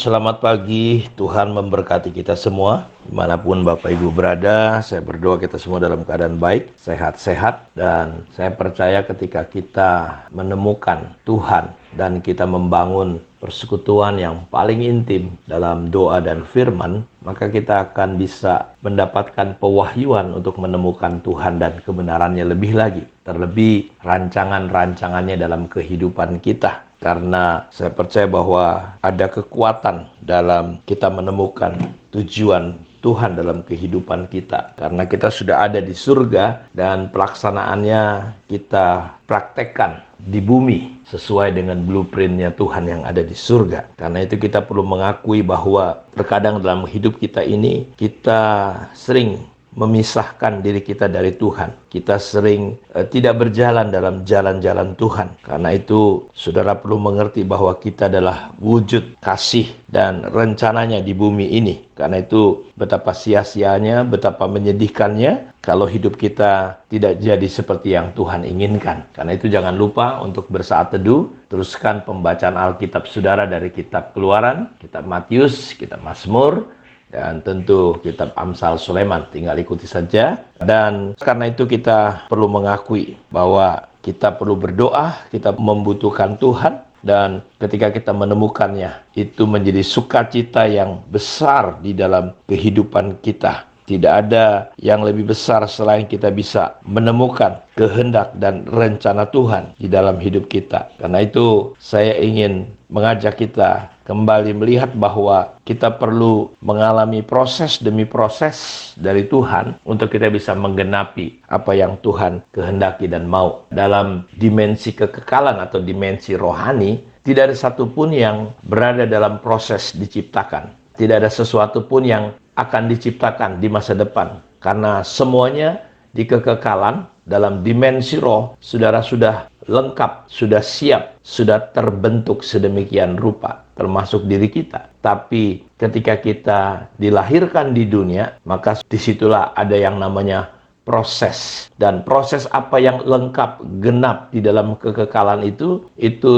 selamat pagi. Tuhan memberkati kita semua. Dimanapun Bapak Ibu berada, saya berdoa kita semua dalam keadaan baik, sehat-sehat. Dan saya percaya ketika kita menemukan Tuhan dan kita membangun persekutuan yang paling intim dalam doa dan firman, maka kita akan bisa mendapatkan pewahyuan untuk menemukan Tuhan dan kebenarannya lebih lagi. Terlebih rancangan-rancangannya dalam kehidupan kita. Karena saya percaya bahwa ada kekuatan dalam kita menemukan tujuan Tuhan dalam kehidupan kita. Karena kita sudah ada di surga dan pelaksanaannya kita praktekkan di bumi sesuai dengan blueprintnya Tuhan yang ada di surga. Karena itu kita perlu mengakui bahwa terkadang dalam hidup kita ini kita sering memisahkan diri kita dari Tuhan. Kita sering tidak berjalan dalam jalan-jalan Tuhan. Karena itu saudara perlu mengerti bahwa kita adalah wujud kasih dan rencananya di bumi ini. Karena itu betapa sia-sianya, betapa menyedihkannya kalau hidup kita tidak jadi seperti yang Tuhan inginkan. Karena itu jangan lupa untuk bersaat teduh. Teruskan pembacaan Alkitab saudara dari kitab Keluaran, kitab Matius, kitab Mazmur, dan tentu kitab Amsal Sulaiman. Tinggal ikuti saja. Dan karena itu kita perlu mengakui bahwa kita perlu berdoa, kita membutuhkan Tuhan. Dan ketika kita menemukannya, itu menjadi sukacita yang besar di dalam kehidupan kita. Tidak ada yang lebih besar selain kita bisa menemukan kehendak dan rencana Tuhan di dalam hidup kita. Karena itu saya ingin mengajak kita kembali melihat bahwa kita perlu mengalami proses demi proses dari Tuhan untuk kita bisa menggenapi apa yang Tuhan kehendaki dan mau. Dalam dimensi kekekalan atau dimensi rohani, tidak ada satupun yang berada dalam proses diciptakan. Tidak ada sesuatu pun yang akan diciptakan di masa depan. Karena semuanya di kekekalan dalam dimensi roh, saudara sudah lengkap, sudah siap, sudah terbentuk sedemikian rupa, termasuk diri kita. Tapi ketika kita dilahirkan di dunia, maka disitulah ada yang namanya proses. Dan proses apa yang lengkap, genap di dalam kekekalan itu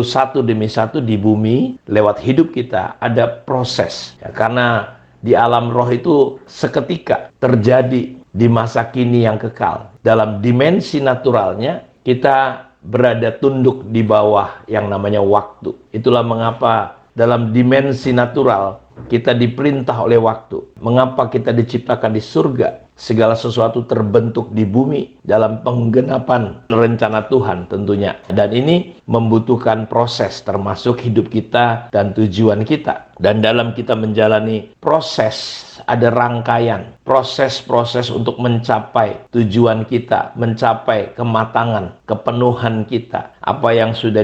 satu demi satu di bumi, lewat hidup kita, ada proses. Ya, karena di alam roh itu seketika terjadi di masa kini yang kekal. Dalam dimensi naturalnya, kita berada tunduk di bawah yang namanya waktu. Itulah mengapa dalam dimensi natural kita diperintah oleh waktu. Mengapa kita diciptakan di surga? Segala sesuatu terbentuk di bumi dalam penggenapan rencana Tuhan tentunya. Dan ini membutuhkan proses termasuk hidup kita dan tujuan kita. Dan dalam kita menjalani proses ada rangkaian. Proses-proses untuk mencapai tujuan kita. Mencapai kematangan, kepenuhan kita. Apa yang sudah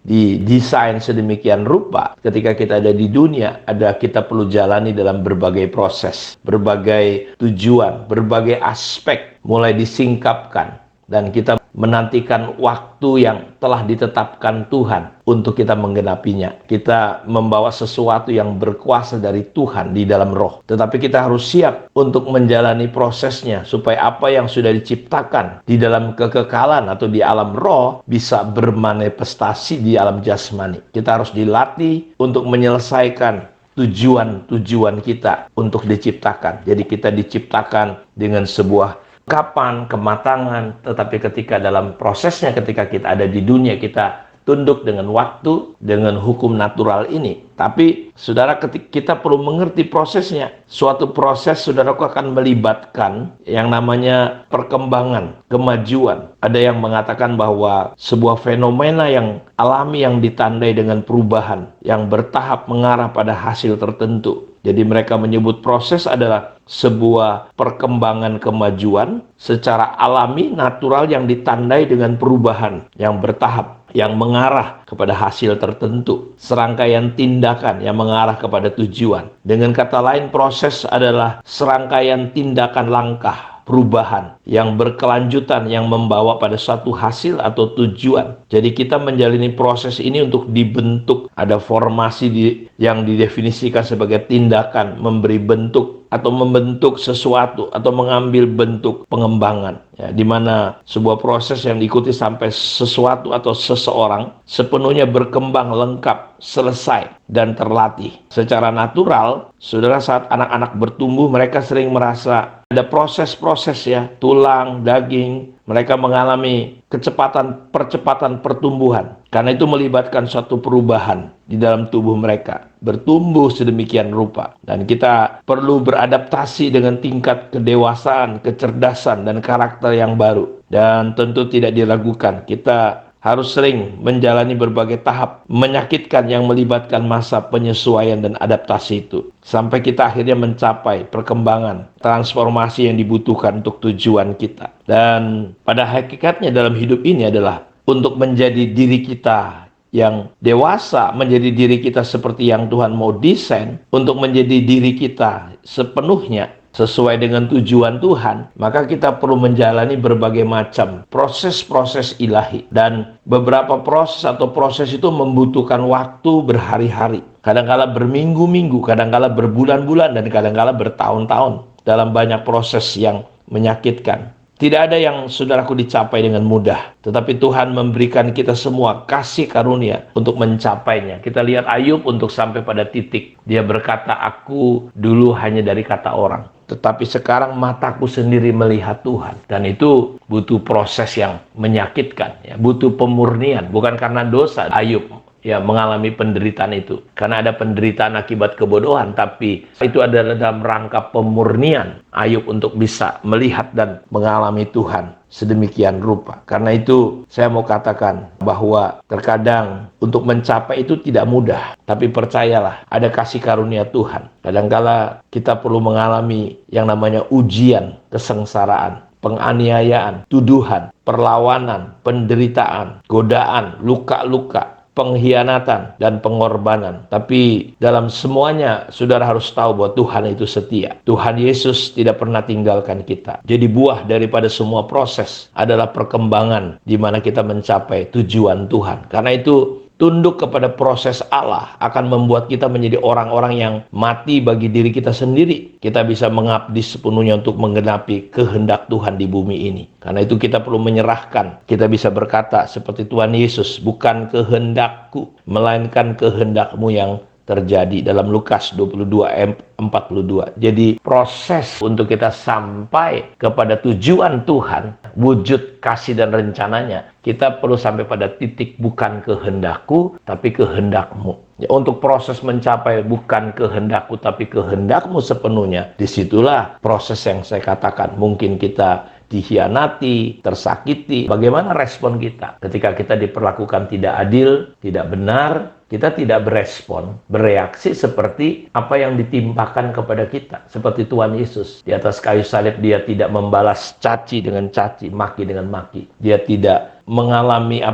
didesain sedemikian rupa. Ketika kita ada di dunia, kita perlu jalani dalam berbagai proses, berbagai tujuan, berbagai aspek mulai disingkapkan, dan kita menantikan waktu yang telah ditetapkan Tuhan untuk kita menggenapinya. Kita membawa sesuatu yang berkuasa dari Tuhan di dalam roh. Tetapi kita harus siap untuk menjalani prosesnya supaya apa yang sudah diciptakan di dalam kekekalan atau di alam roh bisa bermanifestasi di alam jasmani. Kita harus dilatih untuk menyelesaikan tujuan-tujuan kita untuk diciptakan. Jadi kita diciptakan dengan sebuah kematangan, tetapi ketika dalam prosesnya, ketika kita ada di dunia, kita tunduk dengan waktu, dengan hukum natural ini. Tapi saudara, ketika kita perlu mengerti prosesnya. Suatu proses saudaraku akan melibatkan yang namanya perkembangan, kemajuan. Ada yang mengatakan bahwa sebuah fenomena yang alami yang ditandai dengan perubahan, yang bertahap mengarah pada hasil tertentu. Jadi mereka menyebut proses adalah sebuah perkembangan kemajuan secara alami, natural yang ditandai dengan perubahan yang bertahap, yang mengarah kepada hasil tertentu. Serangkaian tindakan yang mengarah kepada tujuan. Dengan kata lain, proses adalah serangkaian tindakan langkah perubahan yang berkelanjutan yang membawa pada satu hasil atau tujuan. Jadi kita menjalani proses ini untuk dibentuk. Ada formasi yang didefinisikan sebagai tindakan memberi bentuk atau membentuk sesuatu atau mengambil bentuk pengembangan. Ya, di mana sebuah proses yang diikuti sampai sesuatu atau seseorang sepenuhnya berkembang lengkap, selesai. dan terlatih. Secara natural, saudara, saat anak-anak bertumbuh, mereka sering merasa ada proses-proses ya, tulang, daging, mereka mengalami percepatan pertumbuhan. Karena itu melibatkan suatu perubahan di dalam tubuh mereka, bertumbuh sedemikian rupa. Dan kita perlu beradaptasi dengan tingkat kedewasaan, kecerdasan, dan karakter yang baru. Dan tentu tidak diragukan, kita harus sering menjalani berbagai tahap menyakitkan yang melibatkan masa penyesuaian dan adaptasi itu. Sampai kita akhirnya mencapai perkembangan, transformasi yang dibutuhkan untuk tujuan kita. Dan pada hakikatnya dalam hidup ini adalah untuk menjadi diri kita yang dewasa, menjadi diri kita seperti yang Tuhan mau desain, untuk menjadi diri kita sepenuhnya sesuai dengan tujuan Tuhan, maka kita perlu menjalani berbagai macam proses-proses ilahi. Dan beberapa proses itu membutuhkan waktu berhari-hari, kadang-kala berminggu-minggu, kadang-kala berbulan-bulan, dan kadang-kala bertahun-tahun dalam banyak proses yang menyakitkan. Tidak ada yang saudaraku dicapai dengan mudah, tetapi Tuhan memberikan kita semua kasih karunia untuk mencapainya. Kita lihat Ayub untuk sampai pada titik dia berkata, aku dulu hanya dari kata orang, tetapi sekarang mataku sendiri melihat Tuhan. Dan itu butuh proses yang menyakitkan, ya, butuh pemurnian. Bukan karena dosa Ayub ya mengalami penderitaan itu, karena ada penderitaan akibat kebodohan, tapi itu adalah dalam rangka pemurnian Ayub untuk bisa melihat dan mengalami Tuhan sedemikian rupa. Karena itu saya mau katakan bahwa terkadang untuk mencapai itu tidak mudah, tapi percayalah ada kasih karunia Tuhan. Kadangkala kita perlu mengalami yang namanya ujian, kesengsaraan, penganiayaan, tuduhan, perlawanan, penderitaan, godaan, luka-luka, pengkhianatan, dan pengorbanan. Tapi dalam semuanya, saudara harus tahu bahwa Tuhan itu setia. Tuhan Yesus tidak pernah tinggalkan kita. Jadi buah daripada semua proses adalah perkembangan di mana kita mencapai tujuan Tuhan. Karena itu tunduk kepada proses Allah akan membuat kita menjadi orang-orang yang mati bagi diri kita sendiri. Kita bisa mengabdi sepenuhnya untuk menggenapi kehendak Tuhan di bumi ini. Karena itu kita perlu menyerahkan. Kita bisa berkata seperti Tuhan Yesus, bukan kehendakku, melainkan kehendakmu yang terjadi, dalam Lukas 22:42. Jadi proses untuk kita sampai kepada tujuan Tuhan, wujud kasih dan rencananya, kita perlu sampai pada titik bukan kehendakku tapi kehendakmu. Ya, untuk proses mencapai bukan kehendakku tapi kehendakmu sepenuhnya, disitulah proses yang saya katakan mungkin kita dikhianati, tersakiti. Bagaimana respon kita ketika kita diperlakukan tidak adil, tidak benar? Kita tidak berespon, bereaksi seperti apa yang ditimpakan kepada kita. Seperti Tuhan Yesus. Di atas kayu salib dia tidak membalas caci dengan caci, maki dengan maki. Dia tidak mengalami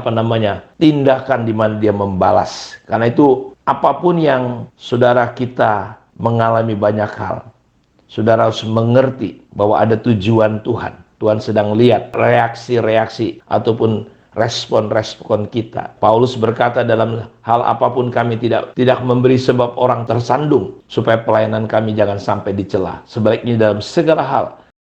tindakan di mana dia membalas. Karena itu apapun yang saudara kita mengalami banyak hal, saudara harus mengerti bahwa ada tujuan Tuhan. Tuhan sedang lihat reaksi-reaksi ataupun respon-respon kita. Paulus berkata dalam hal apapun kami tidak memberi sebab orang tersandung, supaya pelayanan kami jangan sampai dicela. Sebaliknya dalam segala hal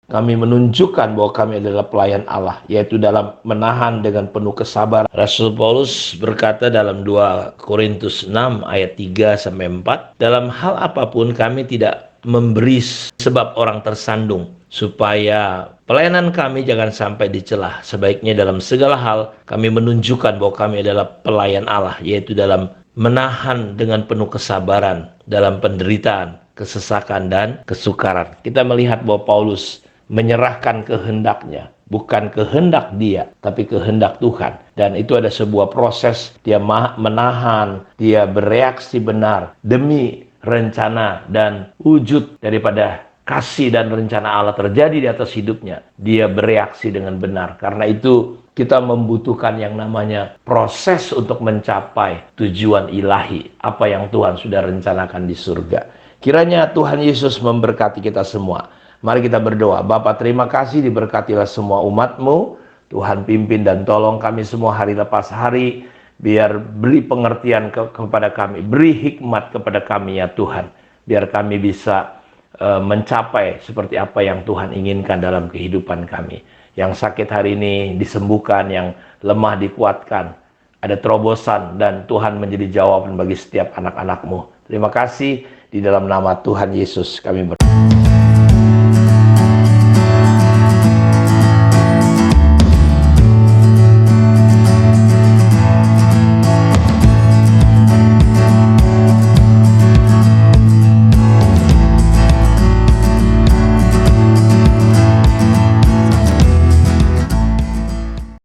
kami menunjukkan bahwa kami adalah pelayan Allah, yaitu dalam menahan dengan penuh kesabaran. Rasul Paulus berkata dalam 2 Korintus 6 ayat 3-4, dalam hal apapun kami tidak memberi sebab orang tersandung, supaya pelayanan kami jangan sampai dicela. Sebaiknya dalam segala hal kami menunjukkan bahwa kami adalah pelayan Allah, yaitu dalam menahan dengan penuh kesabaran dalam penderitaan, kesesakan, dan kesukaran. Kita melihat bahwa Paulus menyerahkan kehendaknya, bukan kehendak dia, tapi kehendak Tuhan. Dan itu ada sebuah proses, dia menahan, dia bereaksi benar demi rencana dan wujud daripada kasih dan rencana Allah terjadi di atas hidupnya. Dia bereaksi dengan benar. Karena itu kita membutuhkan yang namanya proses untuk mencapai tujuan ilahi, apa yang Tuhan sudah rencanakan di surga. Kiranya Tuhan Yesus memberkati kita semua. Mari kita berdoa. Bapa, terima kasih, diberkatilah semua umat-Mu. Tuhan pimpin dan tolong kami semua hari lepas hari. Biar beri pengertian kepada kami, beri hikmat kepada kami ya Tuhan. Biar kami bisa mencapai seperti apa yang Tuhan inginkan dalam kehidupan kami. Yang sakit hari ini disembuhkan, yang lemah dikuatkan. ada terobosan, dan Tuhan menjadi jawaban bagi setiap anak-anak-Mu. Terima kasih, di dalam nama Tuhan Yesus kami berdoa.